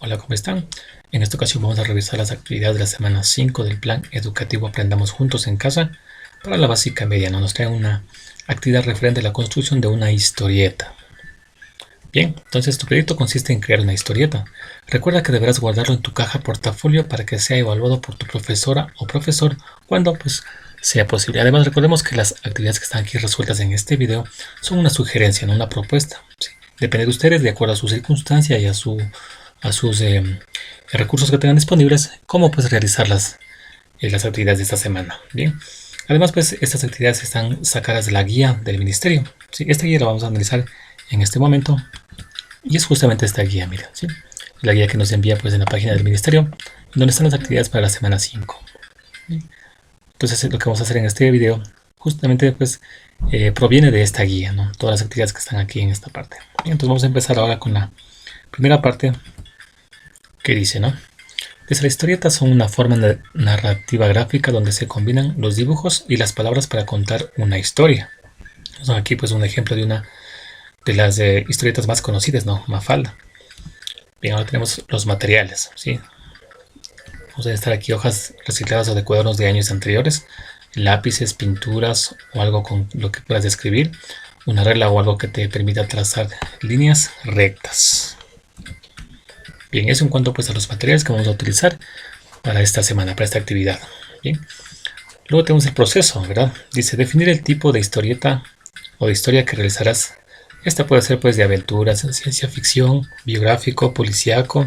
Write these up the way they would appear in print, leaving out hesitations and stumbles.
Hola, ¿cómo están? En esta ocasión vamos a revisar las actividades de la semana 5 del plan educativo Aprendamos Juntos en Casa para la básica media. Nos trae una actividad referente a la construcción de una historieta. Bien, entonces tu proyecto consiste en crear una historieta. Recuerda que deberás guardarlo en tu caja portafolio para que sea evaluado por tu profesora o profesor cuando sea posible. Además, recordemos que las actividades que están aquí resueltas en este video son una sugerencia, no una propuesta. ¿Sí? Depende de ustedes, de acuerdo a su circunstancia y a sus recursos que tengan disponibles, cómo realizar las actividades de esta semana. Bien, además estas actividades están sacadas de la guía del ministerio. ¿Sí? Esta guía la vamos a analizar en este momento y es justamente esta guía, mira, ¿sí? La guía que nos envía en la página del ministerio, donde están las actividades para la semana 5. ¿Sí? Entonces lo que vamos a hacer en este video justamente proviene de esta guía, ¿no? Todas las actividades que están aquí en esta parte. Bien, entonces vamos a empezar ahora con la primera parte que dice, ¿no? Desde la historieta son una forma narrativa gráfica donde se combinan los dibujos y las palabras para contar una historia. Son aquí un ejemplo de una de las historietas más conocidas, ¿no? Mafalda. Bien, ahora tenemos los materiales, ¿sí? Vamos a estar aquí hojas recicladas o de cuadernos de años anteriores, lápices, pinturas o algo con lo que puedas describir, una regla o algo que te permita trazar líneas rectas. Bien, eso en cuanto a los materiales que vamos a utilizar para esta semana, para esta actividad. Bien. Luego tenemos el proceso, ¿verdad? Dice, definir el tipo de historieta o de historia que realizarás. Esta puede ser de aventuras, ciencia ficción, biográfico, policíaco,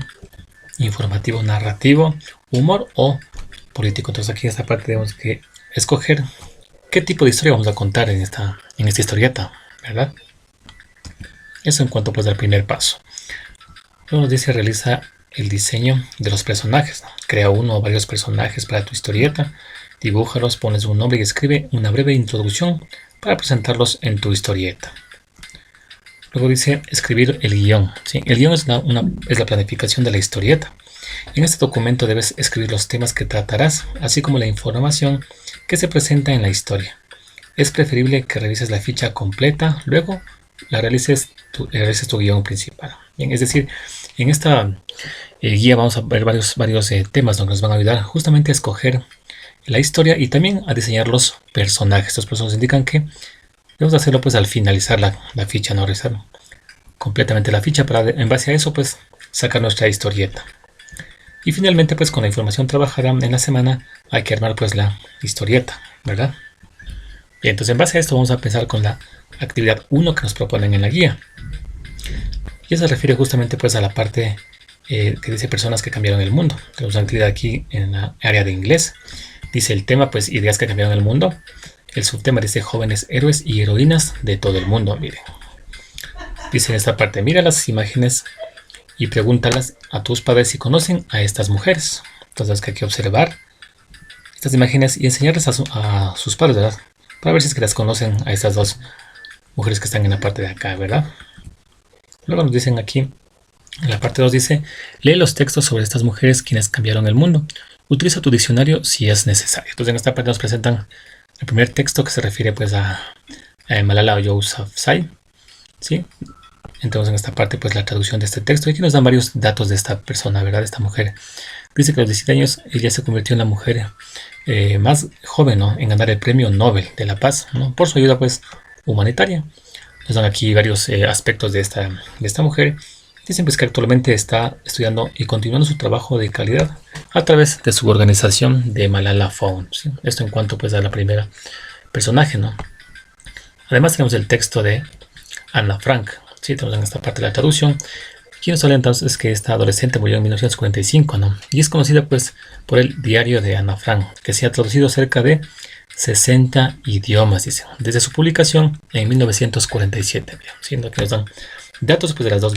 informativo, narrativo, humor o político. Entonces aquí en esta parte tenemos que escoger qué tipo de historia vamos a contar en esta historieta, ¿verdad? Eso en cuanto al primer paso. Luego nos dice, realiza el diseño de los personajes. Crea uno o varios personajes para tu historieta, dibújalos, pones un nombre y escribe una breve introducción para presentarlos en tu historieta. Luego dice, escribir el guión. ¿Sí? El guión es la planificación de la historieta. En este documento debes escribir los temas que tratarás, así como la información que se presenta en la historia. Es preferible que revises la ficha completa, luego realices tu guión principal. Bien, es decir, en esta guía vamos a ver varios temas donde nos van a ayudar justamente a escoger la historia y también a diseñar los personajes. Estos personajes indican que debemos hacerlo al finalizar la ficha, no realizar completamente la ficha para en base a eso sacar nuestra historieta. Y finalmente con la información trabajada en la semana hay que armar la historieta, ¿verdad? Bien, entonces en base a esto vamos a empezar con la actividad 1 que nos proponen en la guía. Y eso se refiere justamente a la parte que dice personas que cambiaron el mundo. Tenemos una actividad aquí en la área de inglés. Dice el tema, ideas que cambiaron el mundo. El subtema dice jóvenes héroes y heroínas de todo el mundo. Miren. Dice en esta parte, mira las imágenes y pregúntalas a tus padres si conocen a estas mujeres. Entonces que hay que observar estas imágenes y enseñarles a sus padres, ¿verdad? Para ver si es que las conocen a estas dos mujeres que están en la parte de acá, ¿verdad? Luego nos dicen aquí, en la parte 2 dice, lee los textos sobre estas mujeres quienes cambiaron el mundo. Utiliza tu diccionario si es necesario. Entonces en esta parte nos presentan el primer texto que se refiere a Malala Yousafzai, ¿sí? Entonces en esta parte la traducción de este texto y aquí nos dan varios datos de esta persona, ¿verdad? De esta mujer. Dice que a los 17 años ella se convirtió en la mujer más joven, ¿no?, en ganar el premio Nobel de la Paz, ¿no?, por su ayuda humanitaria. Nos dan aquí varios aspectos de esta mujer. Dicen que actualmente está estudiando y continuando su trabajo de calidad a través de su organización de Malala Fund, ¿sí? Esto en cuanto a la primera personaje, ¿no? Además tenemos el texto de Ana Frank, ¿sí? Tenemos en esta parte la traducción. Aquí nos habla entonces que esta adolescente murió en 1945, ¿no? Y es conocida por el diario de Ana Frank, que se ha traducido cerca de 60 idiomas, dice, desde su publicación en 1947, siendo que nos dan datos de las dos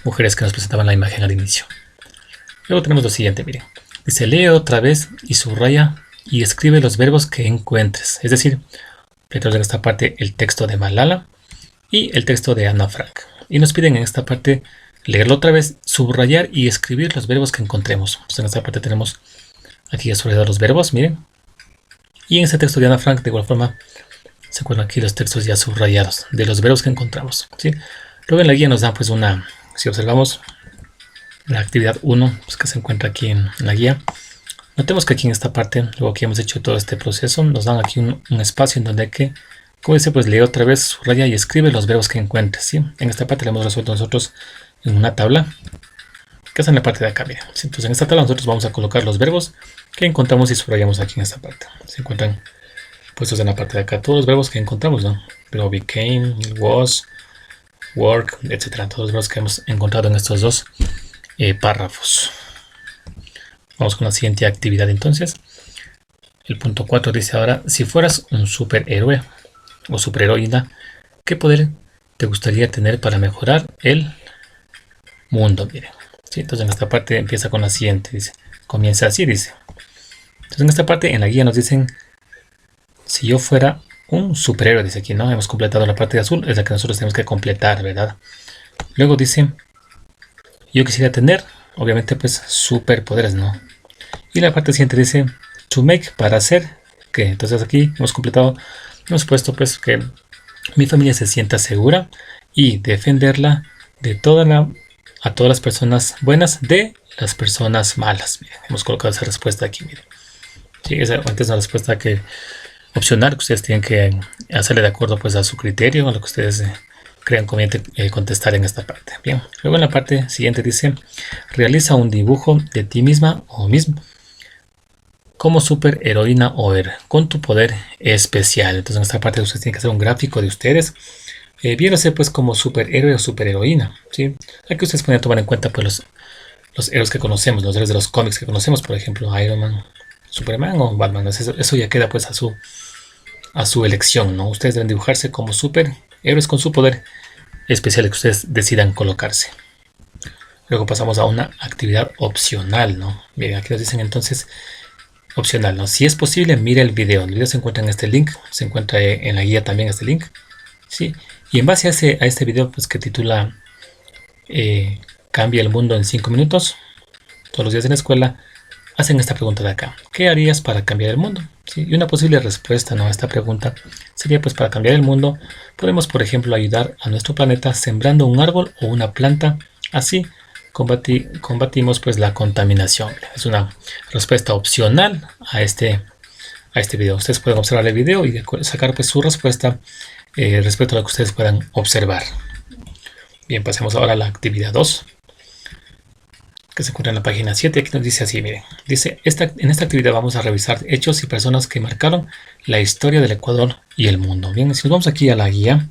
mujeres que nos presentaban la imagen al inicio. Luego tenemos lo siguiente, miren. Dice, lee otra vez y subraya y escribe los verbos que encuentres. Es decir, tenemos en esta parte el texto de Malala y el texto de Ana Frank. Y nos piden en esta parte leerlo otra vez, subrayar y escribir los verbos que encontremos. Entonces en esta parte tenemos aquí ya subrayados los verbos, miren. Y en este texto de Ana Frank, de igual forma, se encuentran aquí los textos ya subrayados de los verbos que encontramos, ¿sí? Luego en la guía nos dan si observamos, la actividad 1, pues, que se encuentra aquí en la guía. Notemos que aquí en esta parte, luego que hemos hecho todo este proceso, nos dan aquí un espacio en donde hay que, como dice, pues lee otra vez, subraya y escribe los verbos que encuentres, ¿sí? En esta parte lo hemos resuelto nosotros en una tabla, que es en la parte de acá, miren. Entonces en esta tabla nosotros vamos a colocar los verbos que encontramos y subrayamos aquí en esta parte. Se encuentran puestos en la parte de acá todos los verbos que encontramos, ¿no? Pero became, was, work, etcétera. Todos los verbos que hemos encontrado en estos dos párrafos. Vamos con la siguiente actividad entonces. El punto 4 dice ahora, si fueras un superhéroe o superheroína, ¿qué poder te gustaría tener para mejorar el mundo? Miren. ¿Sí? Entonces en esta parte empieza con la siguiente, dice, comienza así, dice. Entonces en esta parte en la guía nos dicen, si yo fuera un superhéroe, dice aquí, ¿no? Hemos completado la parte de azul, es la que nosotros tenemos que completar, ¿verdad? Luego dice, yo quisiera tener, obviamente, pues, superpoderes, ¿no? Y la parte siguiente dice, to make, para hacer, que entonces aquí hemos completado, hemos puesto, pues, que mi familia se sienta segura y defenderla de a todas las personas buenas de las personas malas. Miren, hemos colocado esa respuesta aquí, miren. Sí, esa es una respuesta que opcional, que ustedes tienen que hacerle de acuerdo, pues, a su criterio, a lo que ustedes crean conveniente contestar en esta parte. Bien, luego en la parte siguiente dice, realiza un dibujo de ti misma o mismo como superheroína o héroe con tu poder especial. Entonces en esta parte ustedes tienen que hacer un gráfico de ustedes, viéndose pues como superhéroe o superheroína, ¿sí? Aquí ustedes pueden tomar en cuenta pues los héroes que conocemos, los héroes de los cómics que conocemos, por ejemplo Iron Man, Superman o Batman. Eso ya queda pues a su elección, ¿no? Ustedes deben dibujarse como superhéroes con su poder especial que ustedes decidan colocarse. Luego pasamos a una actividad opcional, ¿no? Miren, aquí nos dicen entonces opcional, ¿no? Si es posible, mire el video. El video se encuentra en este link, se encuentra en la guía también este link, ¿sí? Y en base a este video, pues que titula Cambia el mundo en 5 minutos, todos los días en la escuela, hacen esta pregunta de acá. ¿Qué harías para cambiar el mundo? ¿Sí? Y una posible respuesta, ¿no?, a esta pregunta sería, pues, para cambiar el mundo, podemos, por ejemplo, ayudar a nuestro planeta sembrando un árbol o una planta. Así combatimos pues la contaminación. Es una respuesta opcional a este video. Ustedes pueden observar el video y sacar pues su respuesta respecto a lo que ustedes puedan observar. Bien, pasemos ahora a la actividad 2, que se encuentra en la página 7. Aquí nos dice así, miren. Dice, en esta actividad vamos a revisar hechos y personas que marcaron la historia del Ecuador y el mundo. Bien, si nos vamos aquí a la guía,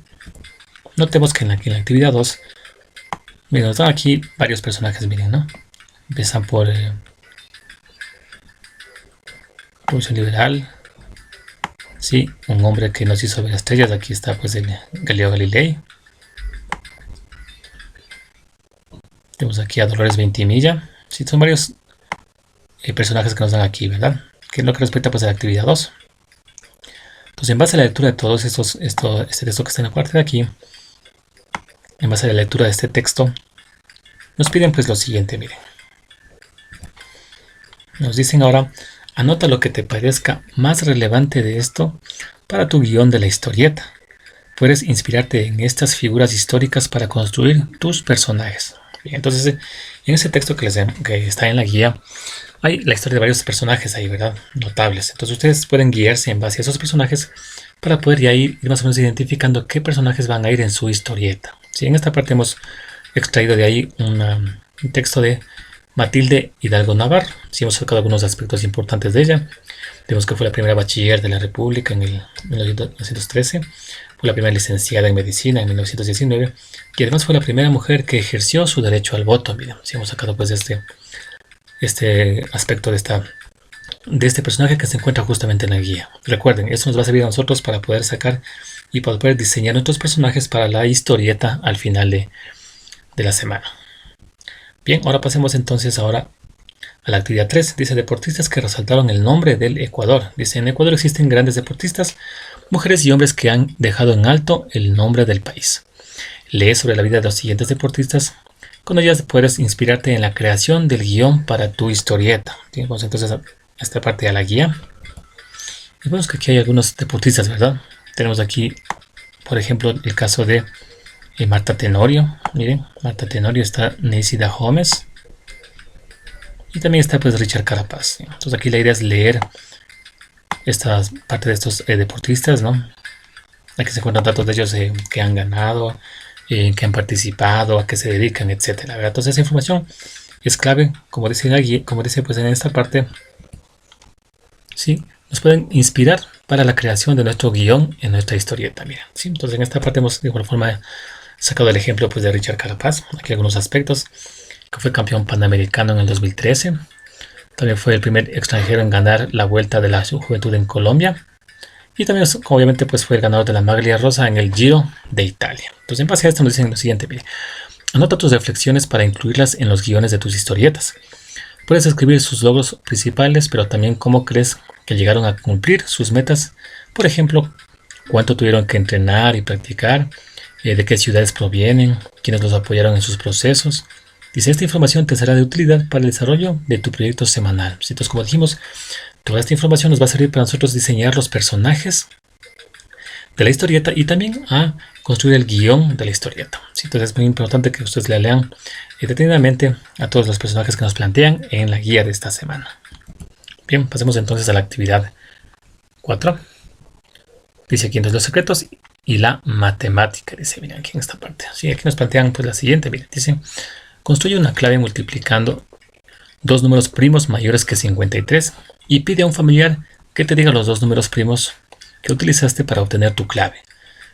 notemos que en la actividad 2, miren, nos dan aquí varios personajes, miren, ¿no? Empiezan por Revolución Liberal. Sí, un hombre que nos hizo ver estrellas. Aquí está pues el Galileo Galilei. Tenemos aquí a Dolores Ventimilla. Sí, son varios personajes que nos dan aquí, ¿verdad? Que es lo que respecta pues a la actividad 2. Entonces, en base a la lectura de todos este texto que está en la parte de aquí, en base a la lectura de este texto, nos piden pues lo siguiente, miren. Nos dicen ahora, anota lo que te parezca más relevante de esto para tu guión de la historieta. Puedes inspirarte en estas figuras históricas para construir tus personajes. Bien, entonces, en ese texto que está en la guía, hay la historia de varios personajes ahí, ¿verdad? Notables. Entonces ustedes pueden guiarse en base a esos personajes para poder ya ir más o menos identificando qué personajes van a ir en su historieta. ¿Sí? En esta parte hemos extraído de ahí un texto de Matilde Hidalgo Navarro. Sí, hemos sacado algunos aspectos importantes de ella. Vemos que fue la primera bachiller de la República en el 1913. Fue la primera licenciada en medicina en 1919. Y además fue la primera mujer que ejerció su derecho al voto. Miren, sí, hemos sacado pues este aspecto de este personaje que se encuentra justamente en la guía. Recuerden, esto nos va a servir a nosotros para poder sacar y para poder diseñar nuestros personajes para la historieta al final de la semana. Bien, ahora pasemos entonces a la actividad 3. Dice, deportistas que resaltaron el nombre del Ecuador. Dice, en Ecuador existen grandes deportistas, mujeres y hombres que han dejado en alto el nombre del país. Lee sobre la vida de los siguientes deportistas. Con ellas puedes inspirarte en la creación del guión para tu historieta. Bien, vamos entonces a esta parte de la guía. Y vemos que aquí hay algunos deportistas, ¿verdad? Tenemos aquí, por ejemplo, el caso de Marta Tenorio. Miren, Marta Tenorio, está Neisida Gómez. Y también está pues Richard Carapaz, ¿sí? Entonces aquí la idea es leer esta parte de estos deportistas, ¿no? Aquí se encuentran datos de ellos que han ganado, que han participado, a qué se dedican, etcétera, ¿verdad? Entonces esa información es clave, como dice pues en esta parte, ¿sí? Nos pueden inspirar para la creación de nuestro guión en nuestra historieta, mira, ¿sí? Entonces en esta parte hemos de igual forma sacado el ejemplo pues de Richard Carapaz, aquí algunos aspectos, que fue campeón panamericano en el 2013, también fue el primer extranjero en ganar la Vuelta de la Juventud en Colombia, y también obviamente pues fue el ganador de la Maglia Rosa en el Giro de Italia. Entonces en base a esto nos dicen lo siguiente, mire, anota tus reflexiones para incluirlas en los guiones de tus historietas. Puedes escribir sus logros principales, pero también cómo crees que llegaron a cumplir sus metas. Por ejemplo, cuánto tuvieron que entrenar y practicar, de qué ciudades provienen, quiénes los apoyaron en sus procesos. Dice, esta información te será de utilidad para el desarrollo de tu proyecto semanal. Entonces, como dijimos, toda esta información nos va a servir para nosotros diseñar los personajes de la historieta y también a construir el guión de la historieta. ¿Sí? Entonces es muy importante que ustedes la lean detenidamente a todos los personajes que nos plantean en la guía de esta semana. Bien, pasemos entonces a la actividad 4. Dice aquí entonces los secretos y la matemática. Dice, miren aquí en esta parte. Sí, aquí nos plantean pues la siguiente. Miren, dice, construye una clave multiplicando dos números primos mayores que 53 y pide a un familiar que te diga los dos números primos que utilizaste para obtener tu clave.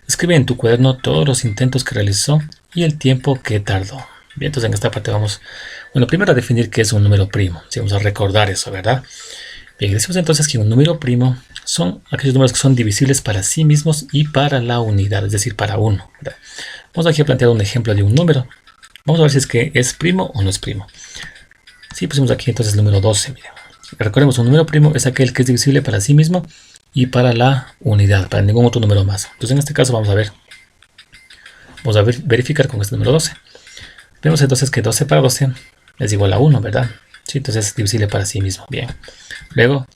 Escribe en tu cuaderno todos los intentos que realizó y el tiempo que tardó. Bien, entonces en esta parte vamos, bueno, primero a definir qué es un número primo. Sí, vamos a recordar eso, ¿verdad? Bien, decimos entonces que un número primo son aquellos números que son divisibles para sí mismos y para la unidad, es decir, para uno, ¿verdad? Vamos aquí a plantear un ejemplo de un número. Vamos a ver si es que es primo o no es primo. Sí, pusimos aquí entonces el número 12. Miren. Recordemos, un número primo es aquel que es divisible para sí mismo y para la unidad, para ningún otro número más. Entonces en este caso vamos a verificar con este número 12. Vemos entonces que 12 para 12 es igual a 1, ¿verdad? Sí, entonces es divisible para sí mismo. Bien. Luego,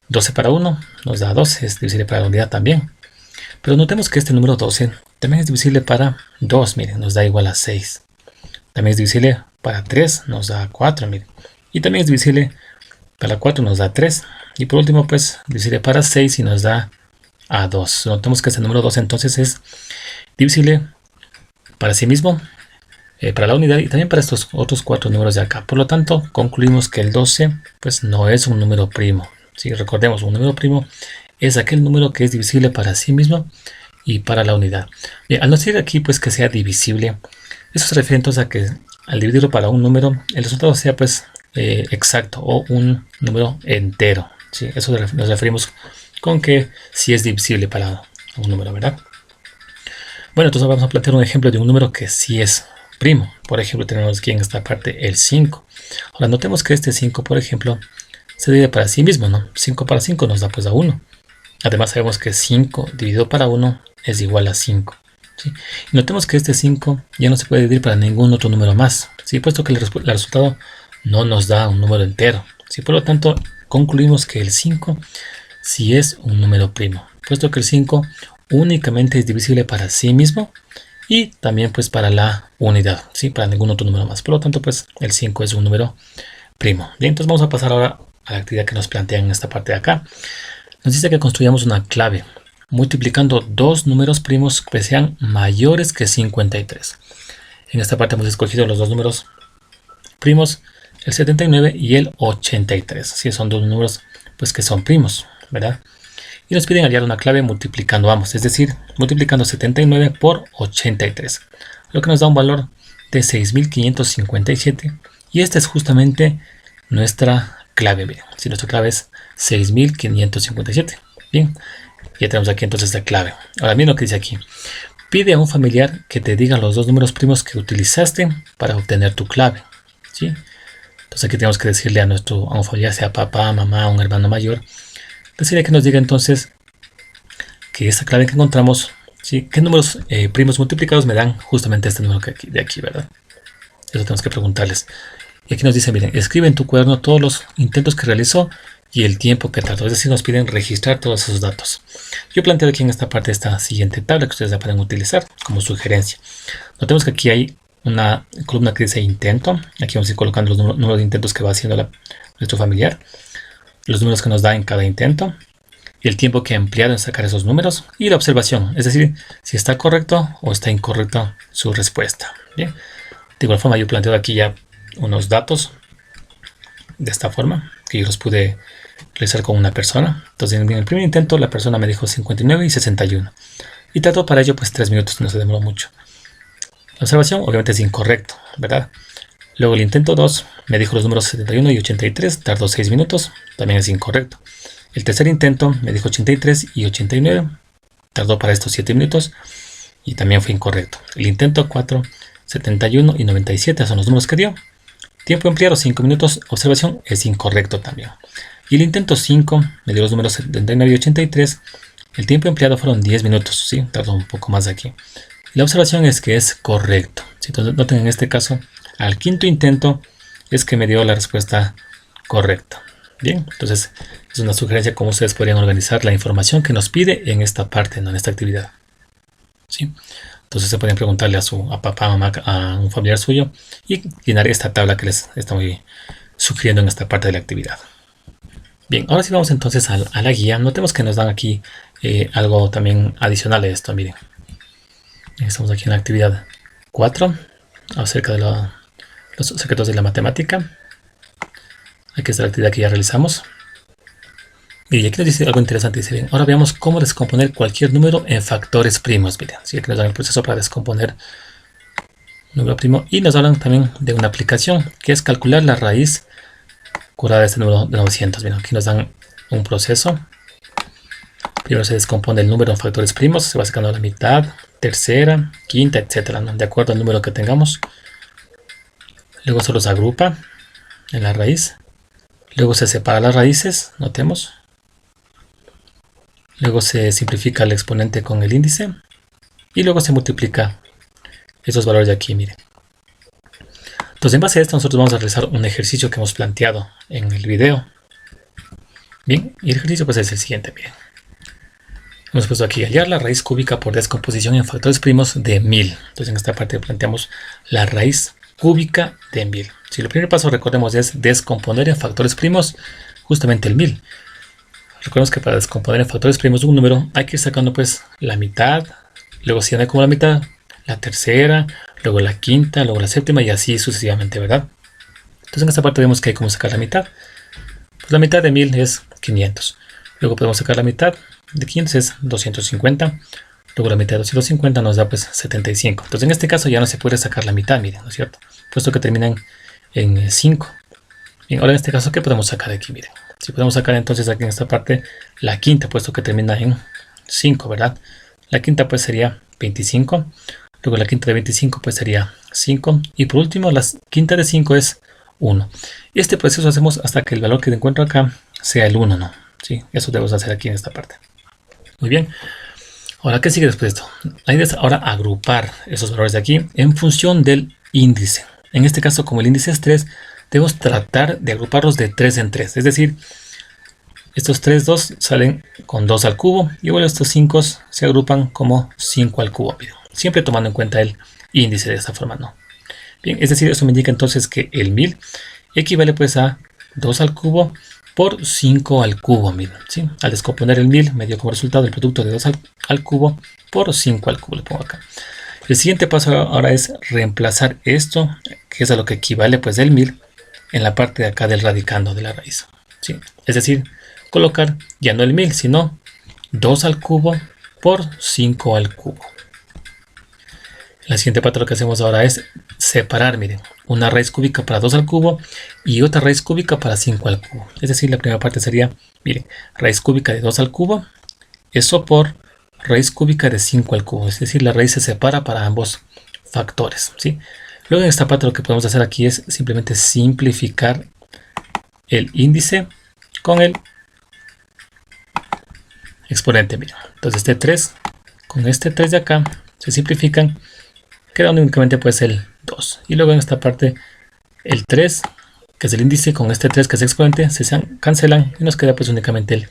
12 para 1 nos da 12, es divisible para la unidad también. Pero notemos que este número 12 también es divisible para 2, miren, nos da igual a 6. También es divisible para 3, nos da 4, miren. Y también es divisible para 4, nos da 3. Y por último, pues, divisible para 6 y nos da a 2. Notemos que este número 12 entonces es divisible para sí mismo, para la unidad y también para estos otros 4 números de acá. Por lo tanto, concluimos que el 12 pues no es un número primo. ¿Sí? Recordemos, un número primo es aquel número que es divisible para sí mismo y para la unidad. Bien, al no decir aquí pues que sea divisible, eso se refiere entonces a que al dividirlo para un número, el resultado sea pues exacto o un número entero. ¿Sí? Eso nos referimos con que sí es divisible para un número, ¿verdad? Bueno, entonces vamos a plantear un ejemplo de un número que sí es primo. Por ejemplo, tenemos aquí en esta parte el 5. Ahora notemos que este 5, por ejemplo, se divide para sí mismo, ¿no? 5 para 5 nos da pues a 1. Además sabemos que 5 dividido para 1 es igual a 5. ¿Sí? Y notemos que este 5 ya no se puede dividir para ningún otro número más, ¿sí? Puesto que el resultado no nos da un número entero. ¿Sí? Por lo tanto, concluimos que el 5 sí es un número primo, puesto que el 5 únicamente es divisible para sí mismo y también pues para la unidad, ¿sí? Para ningún otro número más. Por lo tanto, pues el 5 es un número primo. Bien, entonces vamos a pasar ahora a la actividad que nos plantean en esta parte de acá. Nos dice que construyamos una clave multiplicando dos números primos que sean mayores que 53. En esta parte hemos escogido los dos números primos, el 79 y el 83. Sí, son dos números pues que son primos, ¿verdad? Y nos piden hallar una clave multiplicando ambos, es decir, multiplicando 79 por 83, lo que nos da un valor de 6557. Y esta es justamente nuestra clave. Miren, si nuestra clave es 6557. Bien, ya tenemos aquí entonces la clave. Ahora miren lo que dice aquí. Pide a un familiar que te diga los dos números primos que utilizaste para obtener tu clave. ¿Sí? Entonces aquí tenemos que decirle a un familiar, sea papá, mamá, un hermano mayor, decirle que nos diga entonces que esta clave que encontramos, ¿sí? ¿Qué números primos multiplicados me dan justamente este número de aquí, ¿verdad? Eso tenemos que preguntarles. Y aquí nos dice, miren, escribe en tu cuaderno todos los intentos que realizó y el tiempo que tardó. Es decir, nos piden registrar todos esos datos. Yo planteo aquí en esta parte esta siguiente tabla que ustedes la pueden utilizar como sugerencia. Notemos que aquí hay una columna que dice intento. Aquí vamos a ir colocando los números de intentos que va haciendo nuestro familiar, los números que nos da en cada intento y el tiempo que ha empleado en sacar esos números y la observación, es decir, si está correcto o está incorrecto su respuesta. Bien, de igual forma yo planteo aquí ya unos datos de esta forma que yo los pude realizar con una persona. Entonces en el primer intento la persona me dijo 59 y 61 y tardó para ello pues 3 minutos, no se demoró mucho. La observación obviamente es incorrecto, ¿verdad? Luego el intento 2 me dijo los números 71 y 83, tardó 6 minutos, también es incorrecto. El tercer intento me dijo 83 y 89, tardó para estos 7 minutos y también fue incorrecto. El intento 4, 71 y 97 son los números que dio. Tiempo empleado 5 minutos, observación es incorrecto también. Y el intento 5 me dio los números 79 y 83, el tiempo empleado fueron 10 minutos, ¿sí? Tardó un poco más aquí. La observación es que es correcto. ¿Sí? Entonces noten en este caso, al quinto intento es que me dio la respuesta correcta. Bien, entonces es una sugerencia cómo ustedes podrían organizar la información que nos pide en esta parte, ¿no? En esta actividad. ¿Sí? Entonces se pueden preguntarle a papá, mamá, a un familiar suyo y llenar esta tabla que les estoy sugiriendo en esta parte de la actividad. Bien, ahora sí vamos entonces a la guía. Notemos que nos dan aquí algo también adicional a esto, miren. Estamos aquí en la actividad 4 acerca de los secretos de la matemática. Aquí está la actividad que ya realizamos. Y aquí nos dice algo interesante. Dice, bien, ahora veamos cómo descomponer cualquier número en factores primos. Miren, ¿sí? Aquí nos dan el proceso para descomponer un número primo. Y nos hablan también de una aplicación que es calcular la raíz cuadrada de este número de 900. Miren, aquí nos dan un proceso. Primero se descompone el número en factores primos. Se va sacando la mitad, tercera, quinta, etcétera, ¿no? De acuerdo al número que tengamos. Luego se los agrupa en la raíz. Luego se separa las raíces, notemos. Luego se simplifica el exponente con el índice. Y luego se multiplica esos valores de aquí, miren. Entonces, en base a esto, nosotros vamos a realizar un ejercicio que hemos planteado en el video. Bien, y el ejercicio pues es el siguiente, miren. Hemos puesto aquí, hallar la raíz cúbica por descomposición en factores primos de 1000. Entonces, en esta parte planteamos la raíz cúbica de 1000. Si el primer paso, recordemos, es descomponer en factores primos justamente el 1000. Recordemos que para descomponer en factores primos de un número hay que ir sacando pues la mitad, luego si anda como la mitad, la tercera, luego la quinta, luego la séptima y así sucesivamente, ¿verdad? Entonces en esta parte vemos que hay como sacar la mitad. Pues la mitad de 1000 es 500. Luego podemos sacar la mitad de 500 es 250. Luego la mitad de 250 nos da pues 75. Entonces en este caso ya no se puede sacar la mitad, miren, ¿no es cierto? Puesto que terminan en 5. Bien, ahora en este caso, ¿qué podemos sacar aquí? Miren, si podemos sacar entonces aquí en esta parte la quinta, puesto que termina en 5, ¿verdad? La quinta pues sería 25. Luego la quinta de 25 pues sería 5. Y por último, la quinta de 5 es 1. Y este proceso hacemos hasta que el valor que encuentro acá sea el 1, ¿no? Sí, eso debemos hacer aquí en esta parte. Muy bien. Ahora, ¿qué sigue después de esto? La idea es ahora agrupar esos valores de aquí en función del índice. En este caso, como el índice es 3, debemos tratar de agruparlos de 3 en 3. Es decir, estos 3, 2 salen con 2 al cubo. Y bueno, estos 5 se agrupan como 5 al cubo. Siempre tomando en cuenta el índice de esta forma, ¿no? Bien, es decir, eso me indica entonces que el 1000 equivale pues a 2 al cubo por 5 al cubo, miren, ¿sí? Al descomponer el 1000 me dio como resultado el producto de 2 al cubo por 5 al cubo, le pongo acá. El siguiente paso ahora es reemplazar esto, que es a lo que equivale pues el 1000, en la parte de acá del radicando de la raíz, ¿sí? Es decir, colocar ya no el 1000, sino 2 al cubo por 5 al cubo. La siguiente parte lo que hacemos ahora es separar, miren, una raíz cúbica para 2 al cubo y otra raíz cúbica para 5 al cubo. Es decir, la primera parte sería, miren, raíz cúbica de 2 al cubo, eso por raíz cúbica de 5 al cubo. Es decir, la raíz se separa para ambos factores, ¿sí? Luego en esta parte lo que podemos hacer aquí es simplemente simplificar el índice con el exponente, miren. Entonces este 3 con este 3 de acá se simplifican, quedando únicamente pues el 2. Y luego en esta parte el 3, que es el índice, con este 3 que es exponente, se cancelan y nos queda pues únicamente el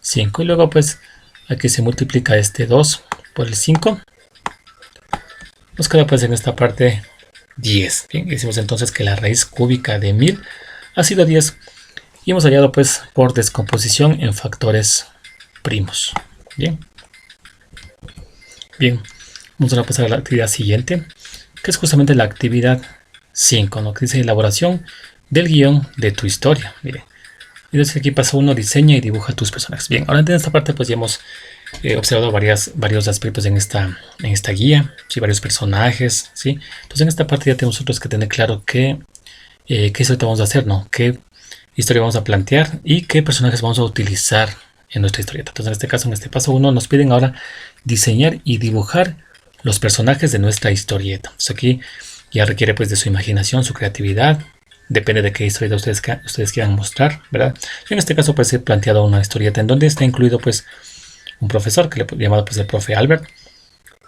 5. Y luego pues aquí se multiplica este 2 por el 5. Nos queda pues en esta parte 10. Bien, decimos entonces que la raíz cúbica de 1000 ha sido 10 y hemos hallado pues por descomposición en factores primos. Bien, vamos a pasar a la actividad siguiente, que es justamente la actividad 5, ¿no? Que dice elaboración del guión de tu historia. Miren, entonces aquí paso 1, diseña y dibuja tus personajes. Bien, ahora en esta parte pues ya hemos observado varios aspectos en esta guía, ¿sí? Varios personajes, ¿sí? Entonces en esta parte ya tenemos nosotros que tener claro qué historia vamos a hacer, ¿no? Qué historia vamos a plantear y qué personajes vamos a utilizar en nuestra historieta. Entonces en este caso, en este paso 1, nos piden ahora diseñar y dibujar los personajes de nuestra historieta. Entonces aquí ya requiere pues de su imaginación, su creatividad. Depende de qué historieta ustedes quieran mostrar, ¿verdad? Y en este caso pues he planteado una historieta en donde está incluido pues un profesor que le he llamado pues el profe Albert,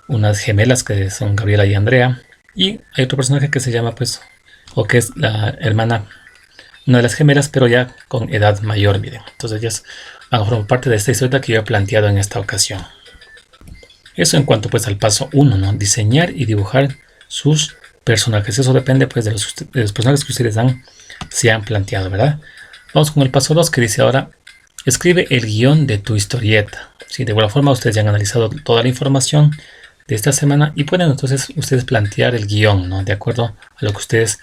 unas gemelas que son Gabriela y Andrea, y hay otro personaje que se llama pues, o que es la hermana, una de las gemelas, pero ya con edad mayor, miren. Entonces ellas van a formar parte de esta historieta que yo he planteado en esta ocasión. Eso en cuanto pues al paso 1, ¿no? Diseñar y dibujar sus personajes. Eso depende pues de los personajes que ustedes se han planteado, ¿verdad? Vamos con el paso 2, que dice ahora escribe el guión de tu historieta. ¿Sí? De igual forma ustedes ya han analizado toda la información de esta semana y pueden entonces ustedes plantear el guión, ¿no? De acuerdo a lo que ustedes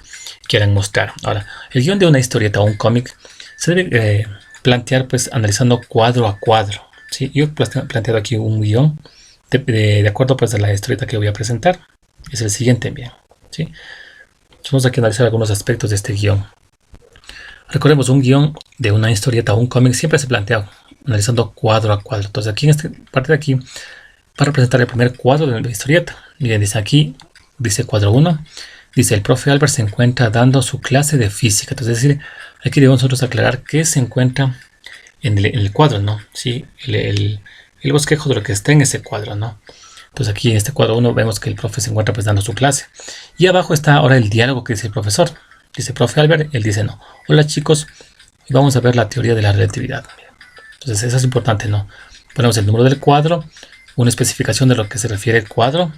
quieran mostrar. Ahora, el guión de una historieta o un cómic se debe plantear pues analizando cuadro a cuadro, ¿sí? Yo he planteado aquí un guión de acuerdo pues a la historieta que voy a presentar. Es el siguiente bien, ¿sí? Vamos aquí a analizar algunos aspectos de este guión. Recordemos, un guión de una historieta o un cómic siempre se plantea analizando cuadro a cuadro. Entonces aquí en esta parte de aquí, para presentar el primer cuadro de la historieta, miren, dice aquí, dice cuadro 1, dice el profe Albert se encuentra dando su clase de física. Entonces es decir, aquí debemos nosotros aclarar qué se encuentra en el cuadro, ¿no? Sí, el bosquejo de lo que está en ese cuadro, ¿no? Entonces aquí en este cuadro 1 vemos que el profe se encuentra pues dando su clase. Y abajo está ahora el diálogo que dice el profesor. Dice profe Albert, él dice no. Hola chicos, vamos a ver la teoría de la relatividad. Entonces eso es importante, ¿no? Ponemos el número del cuadro, una especificación de lo que se refiere el cuadro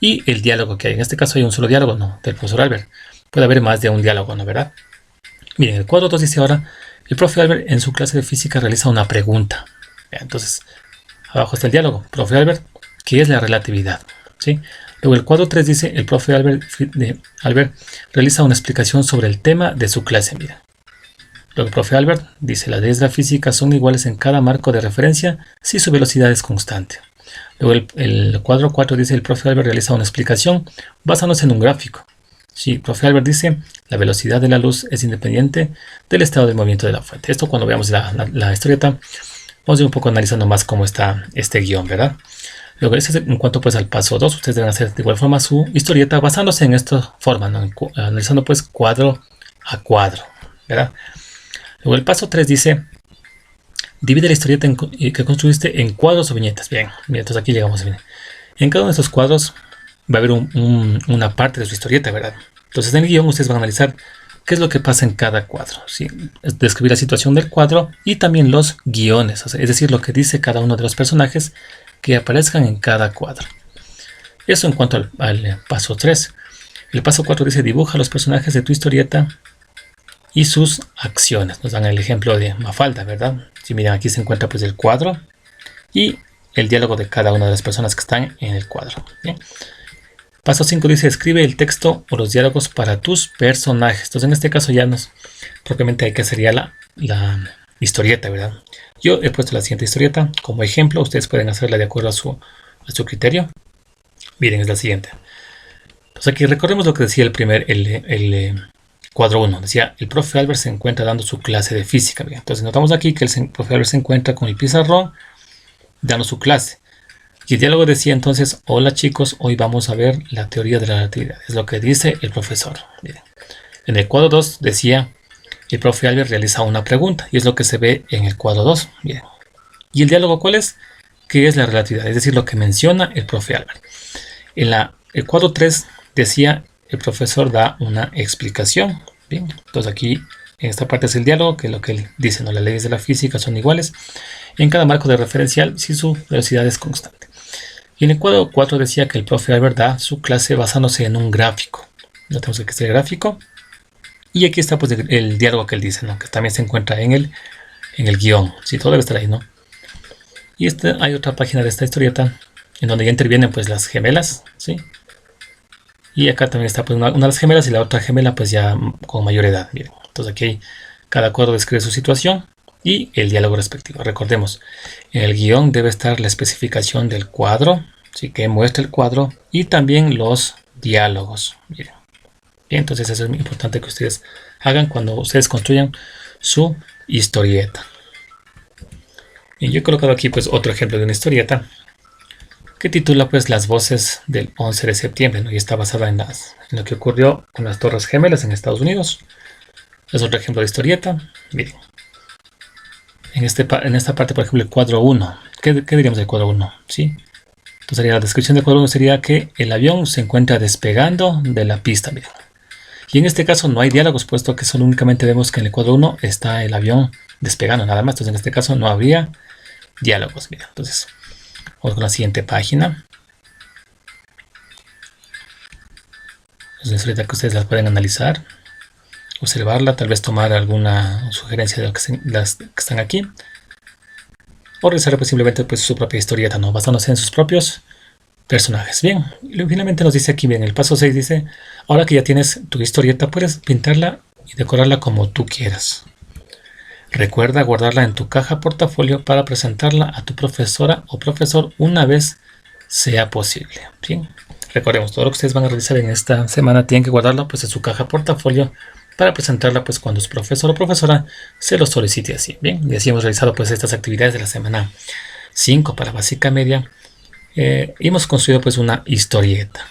y el diálogo que hay. En este caso hay un solo diálogo, ¿no? Del profesor Albert. Puede haber más de un diálogo, ¿no? ¿Verdad? Miren, el cuadro 2 dice ahora, el profe Albert en su clase de física realiza una pregunta. Entonces, abajo está el diálogo. Profe Albert, ¿qué es la relatividad? ¿Sí? Luego el cuadro 3 dice, el profe Albert realiza una explicación sobre el tema de su clase. Mira. Luego el profe Albert dice, las leyes de la física son iguales en cada marco de referencia si su velocidad es constante. Luego el cuadro 4 dice, el profe Albert realiza una explicación basándose en un gráfico. Sí, el profe Albert dice, la velocidad de la luz es independiente del estado de movimiento de la fuente. Esto cuando veamos la historieta, vamos a ir un poco analizando más cómo está este guión, ¿verdad? Luego, en cuanto pues al paso 2, ustedes deben hacer de igual forma su historieta basándose en esta forma, ¿no? Analizando pues cuadro a cuadro, ¿verdad? Luego el paso 3 dice, divide la historieta que construiste en cuadros o viñetas. Bien, mira, entonces aquí llegamos. Bien. En cada uno de estos cuadros va a haber una parte de su historieta, ¿verdad? Entonces en el guión ustedes van a analizar qué es lo que pasa en cada cuadro, ¿sí? Describir la situación del cuadro y también los guiones, o sea, es decir, lo que dice cada uno de los personajes que aparezcan en cada cuadro. Eso en cuanto al paso 3. El paso 4 dice, dibuja los personajes de tu historieta y sus acciones. Nos dan el ejemplo de Mafalda, ¿verdad? Si miran, aquí se encuentra pues el cuadro y el diálogo de cada una de las personas que están en el cuadro. Bien. Paso 5 dice, escribe el texto o los diálogos para tus personajes. Entonces en este caso ya propiamente hay que hacer ya la historieta, ¿verdad? Yo he puesto la siguiente historieta como ejemplo. Ustedes pueden hacerla de acuerdo a su criterio. Miren, es la siguiente. Entonces aquí recordemos lo que decía el cuadro 1. Decía, el profe Albert se encuentra dando su clase de física. Bien. Entonces notamos aquí que el profe Albert se encuentra con el pizarrón dando su clase. Y el diálogo decía entonces, hola chicos, hoy vamos a ver la teoría de la relatividad. Es lo que dice el profesor. Miren. En el cuadro 2 decía, el profe Albert realiza una pregunta y es lo que se ve en el cuadro 2. Bien. ¿Y el diálogo cuál es? ¿Qué es la relatividad? Es decir, lo que menciona el profe Albert. En el cuadro 3 decía, el profesor da una explicación. Bien. Entonces aquí, en esta parte es el diálogo, que es lo que él dice, ¿no? Las leyes de la física son iguales en cada marco de referencial si su velocidad es constante. Y en el cuadro 4 decía que el profe Albert da su clase basándose en un gráfico. Ya tenemos aquí está el gráfico. Y aquí está pues el diálogo que él dice, ¿no? Que también se encuentra en el guión. Sí, todo debe estar ahí, ¿no? Y hay otra página de esta historieta en donde ya intervienen pues las gemelas, ¿sí? Y acá también está pues una de las gemelas y la otra gemela pues ya con mayor edad. Miren. Entonces aquí cada cuadro describe su situación y el diálogo respectivo. Recordemos, en el guión debe estar la especificación del cuadro, ¿sí? Que muestra el cuadro y también los diálogos. Miren. Bien, entonces eso es muy importante que ustedes hagan cuando ustedes construyan su historieta. Y yo he colocado aquí pues otro ejemplo de una historieta que titula pues Las voces del 11 de septiembre, ¿no? Y está basada en lo que ocurrió con las Torres Gemelas en Estados Unidos. Es otro ejemplo de historieta. Miren. En esta parte, por ejemplo, el cuadro 1. ¿Qué diríamos del cuadro 1? ¿Sí? Entonces la descripción del cuadro 1 sería que el avión se encuentra despegando de la pista. Miren. Y en este caso no hay diálogos, puesto que solo únicamente vemos que en el cuadro 1 está el avión despegando, nada más. Entonces en este caso no habría diálogos. Miren. Entonces vamos con la siguiente página. Es una historieta que ustedes las pueden analizar, observarla, tal vez tomar alguna sugerencia de las que están aquí, o realizar pues, simplemente pues, su propia historieta, ¿no? Basándose en sus propios personajes. Bien, y finalmente nos dice aquí, bien, el paso 6 dice, ahora que ya tienes tu historieta, puedes pintarla y decorarla como tú quieras. Recuerda guardarla en tu caja portafolio para presentarla a tu profesora o profesor una vez sea posible. Bien, recordemos, todo lo que ustedes van a realizar en esta semana tienen que guardarlo pues, en su caja portafolio para presentarla pues cuando su profesor o profesora se lo solicite así. Bien, y así hemos realizado pues estas actividades de la semana 5 para básica media. Y hemos construido pues una historieta.